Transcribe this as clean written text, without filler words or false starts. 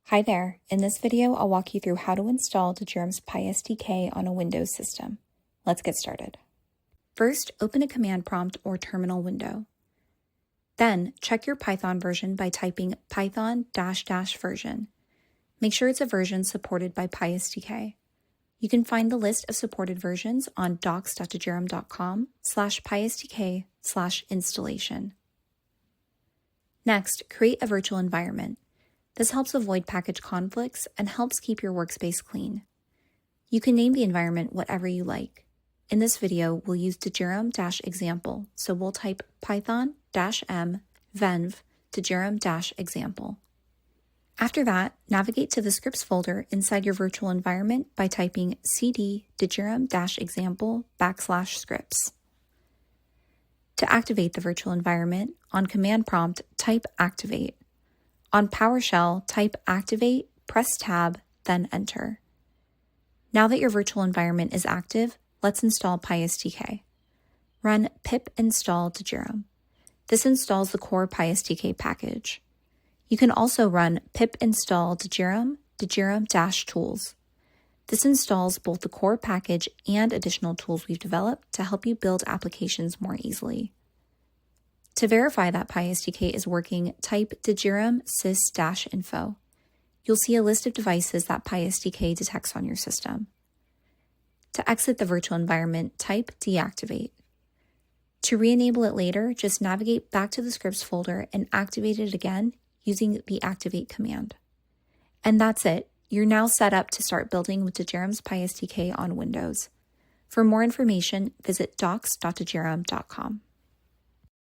Hi there. In this video, I'll walk you through how to install DeGirum's PySDK on a Windows system. Let's get started. First, open a command prompt or terminal window. Then, check your Python version by typing python -- version. Make sure it's a version supported by PySDK. You can find the list of supported versions on docs.degirum.com/pysdk/installation. Next, create a virtual environment. This helps avoid package conflicts and helps keep your workspace clean. You can name the environment whatever you like. In this video, we'll use DeGirum-example, so we'll type python -m venv DeGirum-example. After that, navigate to the scripts folder inside your virtual environment by typing cd DeGirum-example \scripts. To activate the virtual environment, on command prompt, type activate. On PowerShell, type activate, press tab, then enter. Now that your virtual environment is active, let's install PySDK. Run pip install DeGirum. This installs the core PySDK package. You can also run pip install DeGirum -tools. This installs both the core package and additional tools we've developed to help you build applications more easily. To verify that PySDK is working, type DeGirum sys-info. You'll see a list of devices that PySDK detects on your system. To exit the virtual environment, type deactivate. To re-enable it later, just navigate back to the scripts folder and activate it again using the activate command. And that's it. You're now set up to start building with DeGirum's PySDK on Windows. For more information, visit docs.degirum.com.